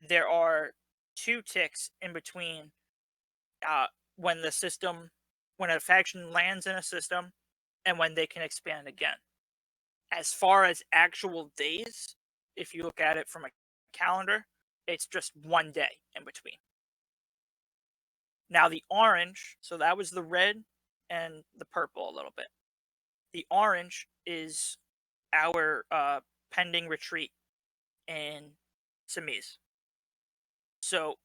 there are 2 ticks in between when a faction lands in a system and when they can expand again. As far as actual days, if you look at it from a calendar, it's just 1 day in between. Now the orange, so that was the red and the purple a little bit. The orange is our pending retreat in Samiz. So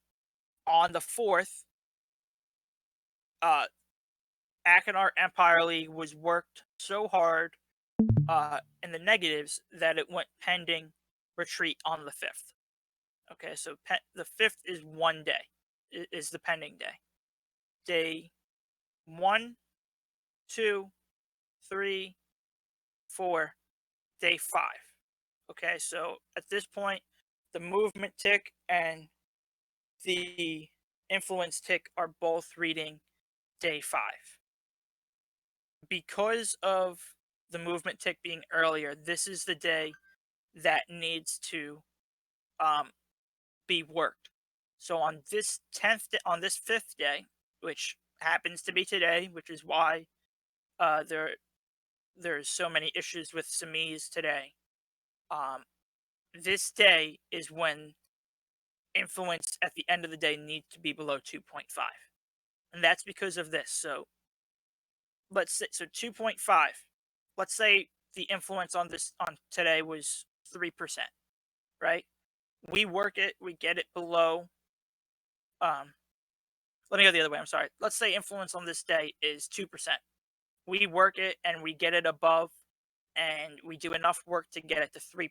on the 4th, Akinar Empire League was worked so hard in the negatives that it went pending retreat on the 5th. Okay, so the 5th is 1 day, is the pending day. Day 1, 2, 3, 4, day 5. Okay, so at this point, the movement tick and the influence tick are both reading day 5. Because of the movement tick being earlier, this is the day that needs to be worked. So on this 5th day, which happens to be today, which is why there's so many issues with Samiz today. This day is when influence at the end of the day needs to be below 2.5, and that's because of this. So let's say 2.5. Let's say the influence on today was 3%, right? We work it, we get it below. Let me go the other way. I'm sorry. Let's say influence on this day is 2%. We work it and we get it above, and we do enough work to get it to 3%.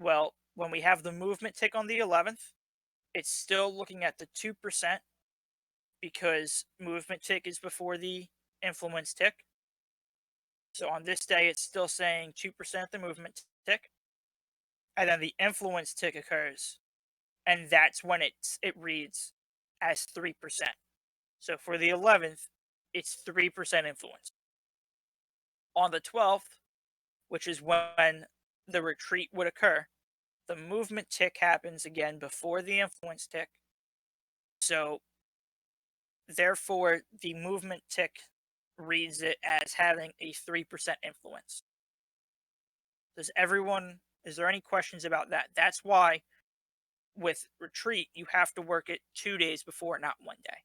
Well, when we have the movement tick on the 11th, it's still looking at the 2% because movement tick is before the influence tick. So on this day, it's still saying 2% the movement tick. And then the influence tick occurs, and that's when it reads as 3%. So for the 11th, it's 3% influence. On the 12th, which is when the retreat would occur, the movement tick happens again before the influence tick. So therefore, the movement tick reads it as having a 3% influence. Is there any questions about that? That's why with retreat, you have to work it 2 days before, not 1 day.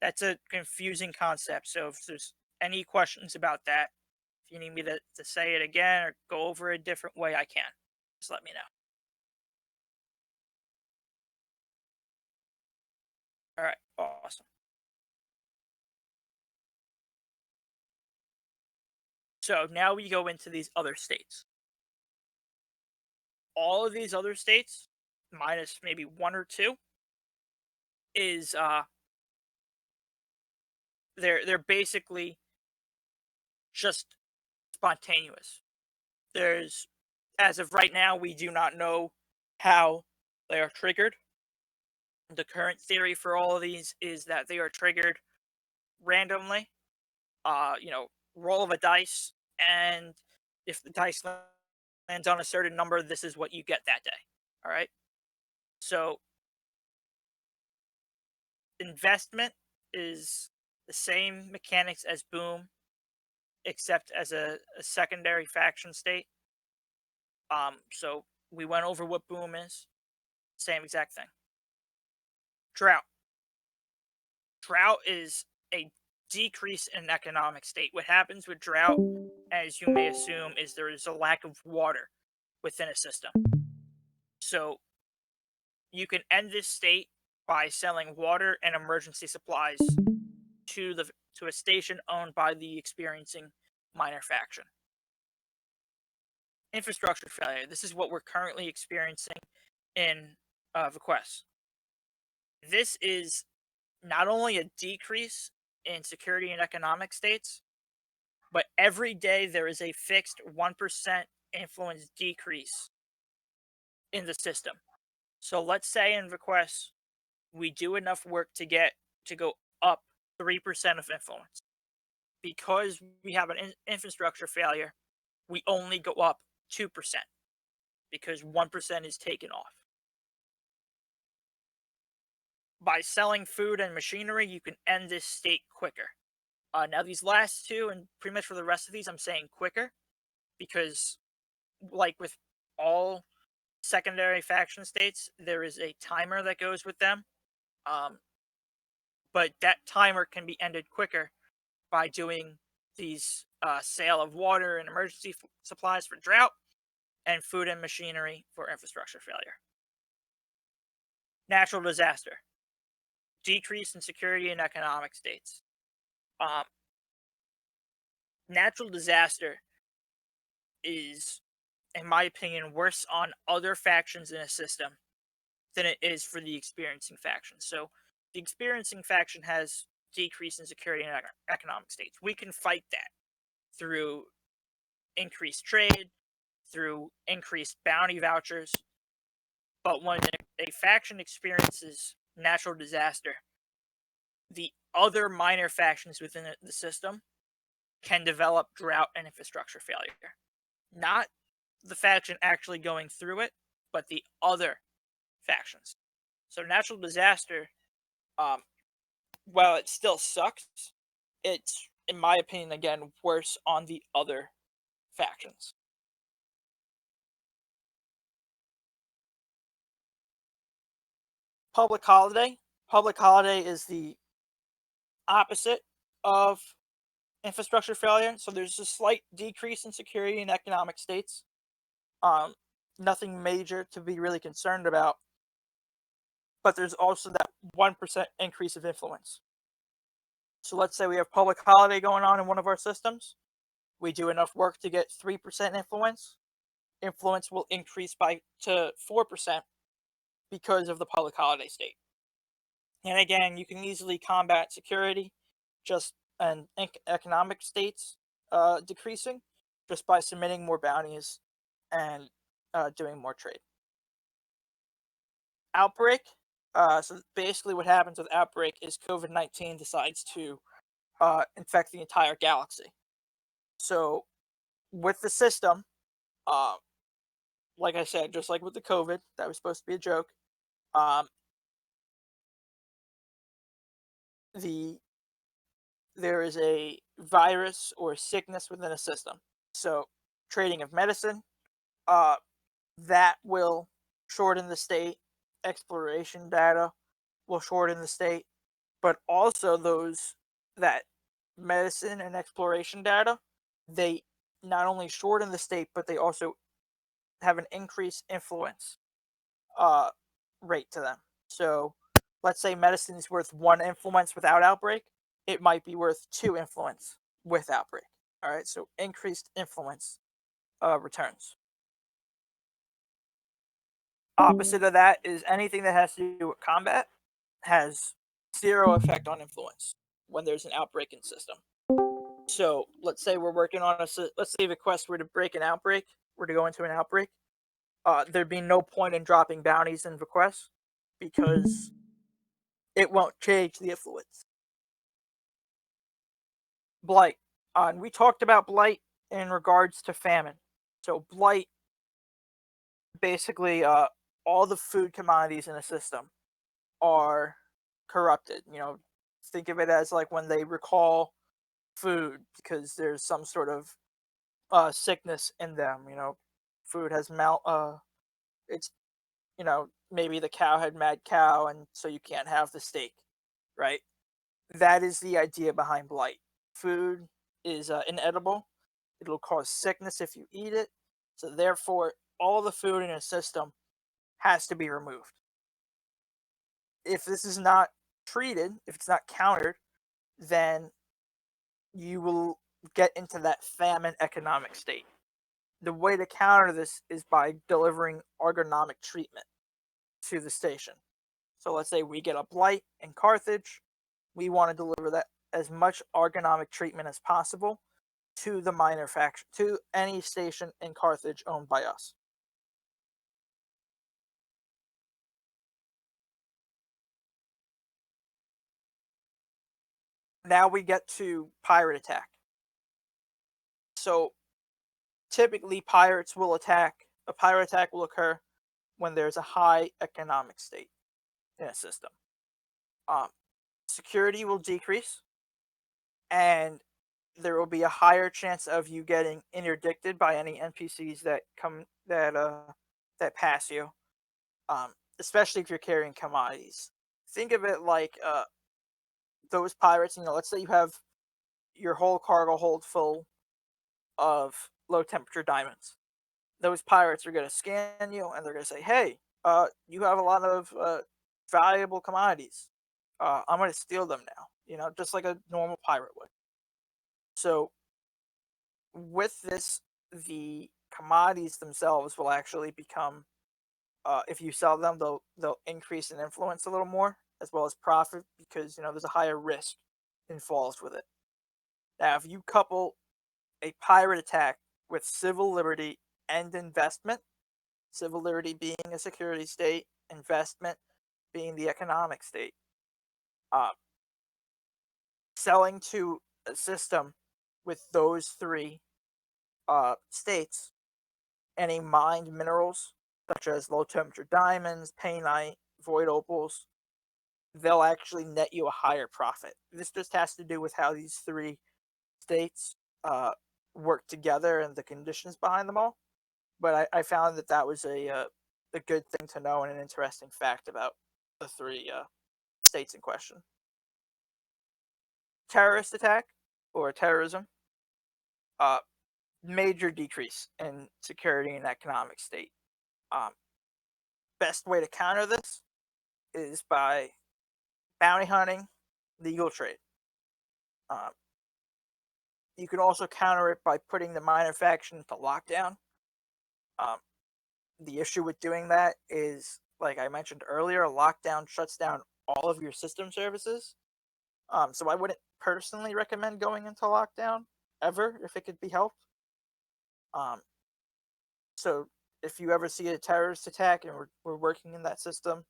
That's a confusing concept. So if there's any questions about that, if you need me to say it again or go over a different way, I can. Just let me know. All right, awesome. So now we go into these other states. All of these other states, minus maybe 1 or 2, is they're basically just spontaneous. As of right now, we do not know how They are triggered. The current theory for all of these is that they are triggered randomly. Roll of a dice, and if the dice lands on a certain number, this is what you get that day. All right. So investment is the same mechanics as boom, except as a secondary faction state. So we went over what boom is. Same exact thing. Drought. Drought is a decrease in economic state. What happens with drought, as you may assume, is there is a lack of water within a system. So you can end this state by selling water and emergency supplies to a station owned by the experiencing minor faction. Infrastructure failure. This is what we're currently experiencing in Vequest. This is not only a decrease in security and economic states, but every day there is a fixed 1% influence decrease in the system. So let's say in Vequest we do enough work to go up 3% of influence. Because we have an infrastructure failure, we only go up 2% because 1% is taken off. By selling food and machinery, you can end this state quicker. Now, these last two, and pretty much for the rest of these, I'm saying quicker because, like with all secondary faction states, there is a timer that goes with them. But that timer can be ended quicker by doing these sale of water and emergency supplies for drought and food and machinery for infrastructure failure. Natural disaster. Decrease in security and economic states. Natural disaster is, in my opinion, worse on other factions in a system than it is for the experiencing faction. So the experiencing faction has decrease in security and economic states. We can fight that through increased trade, through increased bounty vouchers. But when a faction experiences natural disaster, the other minor factions within the system can develop drought and infrastructure failure. Not the faction actually going through it, but the other factions. So natural disaster, while it still sucks, it's, in my opinion, again, worse on the other factions. Public holiday. Public holiday is the opposite of infrastructure failure. So there's a slight decrease in security and economic states. Nothing major to be really concerned about. But there's also that 1% increase of influence. So let's say we have public holiday going on in one of our systems. We do enough work to get 3% influence. Influence will increase to 4% because of the public holiday state. And again, you can easily combat security and economic states decreasing just by submitting more bounties and doing more trade. Outbreak. So basically what happens with Outbreak is COVID-19 decides to infect the entire galaxy. So with the system, like I said, just like with the COVID, that was supposed to be a joke, there is a virus or sickness within a system. So trading of medicine, that will shorten the state. Exploration data will shorten the state, but also that medicine and exploration data, they not only shorten the state, but they also have an increased influence rate to them. So let's say medicine is worth 1 influence without outbreak, it might be worth 2 influence with outbreak. All right, so increased influence returns. Opposite of that is anything that has to do with combat has 0 effect on influence when there's an outbreak in system. So let's say we're working on let's say the quest were to break an outbreak, were to go into an outbreak. there'd be no point in dropping bounties and requests because it won't change the influence. Blight. And we talked about blight in regards to famine. So blight, basically, all the food commodities in a system are corrupted. Think of it as like when they recall food because there's some sort of sickness in them. Food has it's maybe the cow had mad cow, and so you can't have the steak, right? That is the idea behind blight. Food is inedible. It'll cause sickness if you eat it. So therefore, all the food in a system has to be removed. If this is not treated, if it's not countered, then you will get into that famine economic state. The way to counter this is by delivering ergonomic treatment to the station. So let's say we get a blight in Carthage. We want to deliver that as much ergonomic treatment as possible to the minor faction, to any station in Carthage owned by us. Now we get to pirate attack. So typically pirates will attack, a pirate attack will occur when there's a high economic state in a system. Security will decrease, and there will be a higher chance of you getting interdicted by any NPCs that pass you, especially if you're carrying commodities. Think of it like those pirates. Let's say you have your whole cargo hold full of low temperature diamonds. Those pirates are going to scan you and they're going to say, "Hey, you have a lot of valuable commodities. I'm going to steal them now." Just like a normal pirate would. So with this, the commodities themselves will actually become, if you sell them, they'll increase in influence a little more, as well as profit, because there's a higher risk involved with it. Now, if you couple a pirate attack with civil liberty and investment, civil liberty being a security state, investment being the economic state, selling to a system with those three states, any mined minerals such as low temperature diamonds, painite, void opals, they'll actually net you a higher profit. This just has to do with how these three states work together and the conditions behind them all. But I found that was a good thing to know and an interesting fact about the three states in question. Terrorist attack or terrorism, major decrease in security and economic state. Best way to counter this is by bounty hunting, legal trade. You can also counter it by putting the minor faction into lockdown. The issue with doing that is, like I mentioned earlier, lockdown shuts down all of your system services. So I wouldn't personally recommend going into lockdown ever if it could be helped. So if you ever see a terrorist attack and we're working in that system,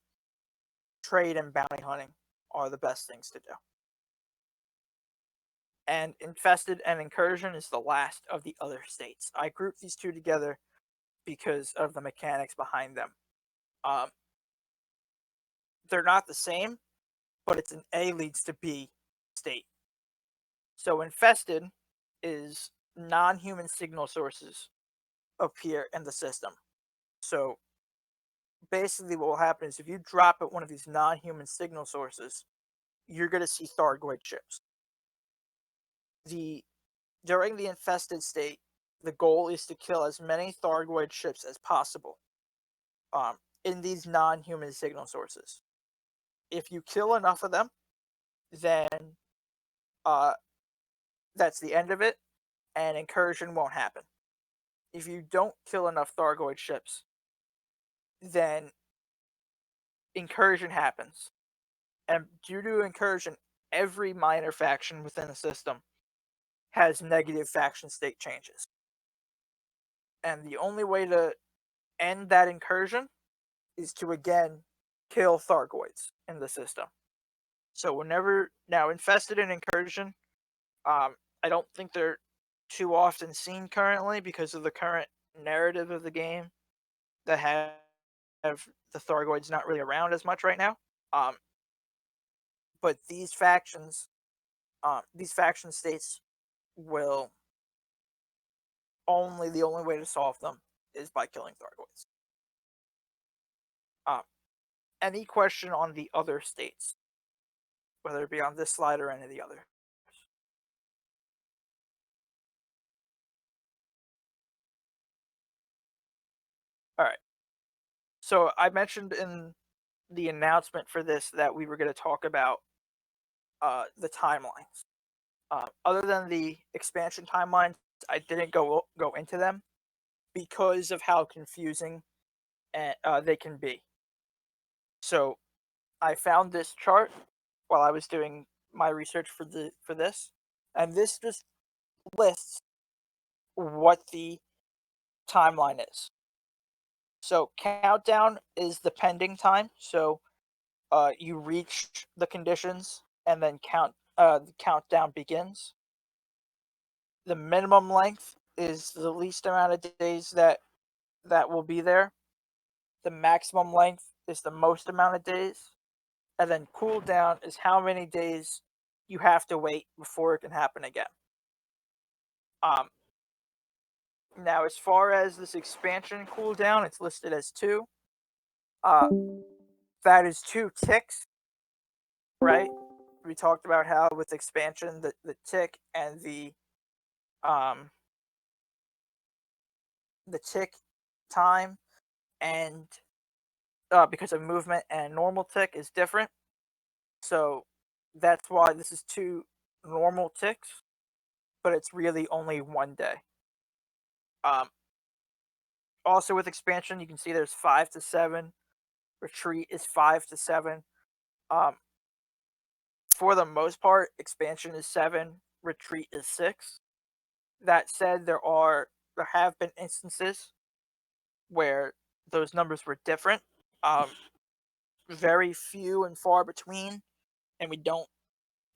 trade and bounty hunting are the best things to do. And infested and incursion is the last of the other states. I grouped these two together because of the mechanics behind them. They're not the same, but it's an A leads to B state. So infested is non-human signal sources appear in the system. So basically what will happen is if you drop at one of these non-human signal sources, you're going to see Thargoid ships. During the infested state, the goal is to kill as many Thargoid ships as possible in these non-human signal sources. If you kill enough of them, then that's the end of it, and incursion won't happen. If you don't kill enough Thargoid ships, then incursion happens. And due to incursion, every minor faction within the system has negative faction state changes. And the only way to end that incursion is to again kill Thargoids in the system. So whenever now infested in incursion, I don't think they're too often seen currently because of the current narrative of the game that have the Thargoids not really around as much right now. But these faction states will the only way to solve them is by killing Thargoids. Any question on the other states, whether it be on this slide or any of the other? All right. So I mentioned in the announcement for this that we were going to talk about the timelines. Other than the expansion timelines, I didn't go into them because of how confusing they can be. So I found this chart while I was doing my research for this, and this just lists what the timeline is. So countdown is the pending time. So you reach the conditions and then the countdown begins. The minimum length is the least amount of days that will be there. The maximum length is the most amount of days. And then cooldown is how many days you have to wait before it can happen again. Now, as far as this expansion cooldown, it's listed as 2. That is 2 ticks, right? We talked about how with expansion, the tick and the tick time and because of movement and normal tick is different. So that's why this is 2 normal ticks, but it's really only 1 day. Also with expansion, you can see there's 5 to 7. Retreat is 5 to 7. For the most part, expansion is 7. Retreat is 6. That said, there have been instances where those numbers were different. Very few and far between, and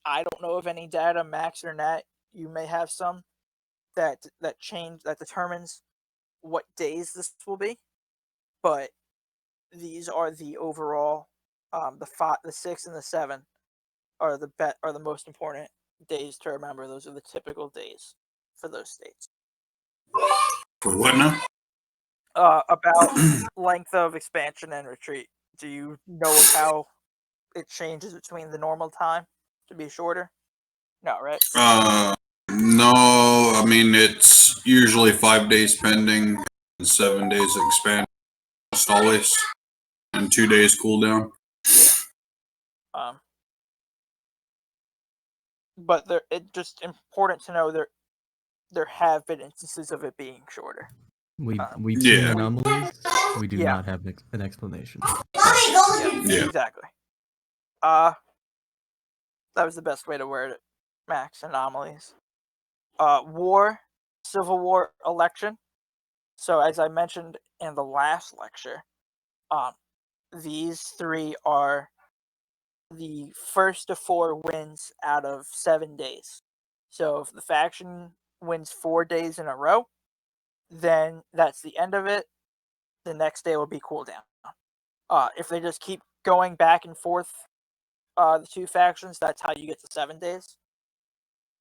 I don't know of any data, Max or Nat, you may have some that determines what days this will be, but these are the overall the 6 and the 7 are the most important days to remember. Those are the typical days for those states. For what now? About length of expansion and retreat. Do you know of how it changes between the normal time to be shorter? No, right? No, I mean it's usually 5 days pending, and 7 days expand, almost always, and 2 days cooldown. But it's just important to know there have been instances of it being shorter. We've seen Yeah. anomalies. We do Yeah. not have an explanation. Yeah. Exactly. That was the best way to word it, Max. Anomalies. War, civil war, election. So as I mentioned in the last lecture, these 3 are the first of 4 wins out of 7 days. So if the faction wins 4 days in a row, then that's the end of it. The next day will be cooldown. If they just keep going back and forth, the 2 factions, that's how you get to 7 days.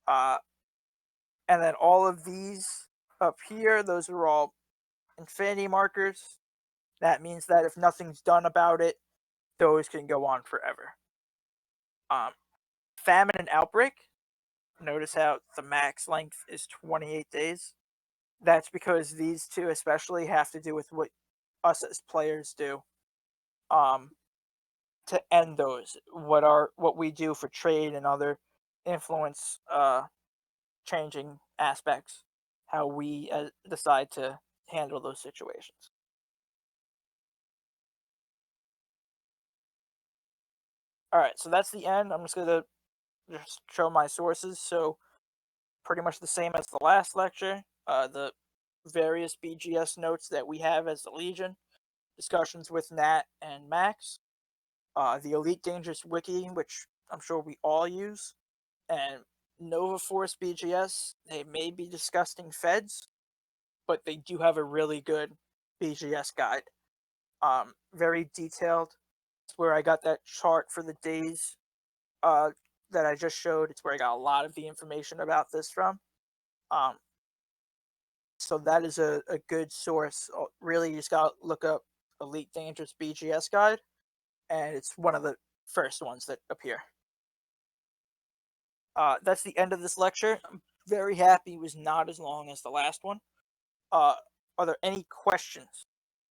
And then all of these up here, those are all infinity markers. That means that if nothing's done about it, those can go on forever. Famine and outbreak. Notice how the max length is 28 days. That's because these 2 especially have to do with what us as players do to end those. What we do for trade and other influence changing aspects, how we decide to handle those situations. All right, so that's the end. I'm just gonna show my sources. So pretty much the same as the last lecture. The various BGS notes that we have as the Legion, discussions with Nat and Max, the Elite Dangerous Wiki, which I'm sure we all use, and Nova Force BGS. They may be discussing feds, but they do have a really good BGS guide. Very detailed. It's where I got that chart for the days that I just showed. It's where I got a lot of the information about this from. So that is a good source. Really, you just gotta look up Elite Dangerous BGS guide, and it's one of the first ones that appear. That's the end of this lecture. I'm very happy it was not as long as the last one. Are there any questions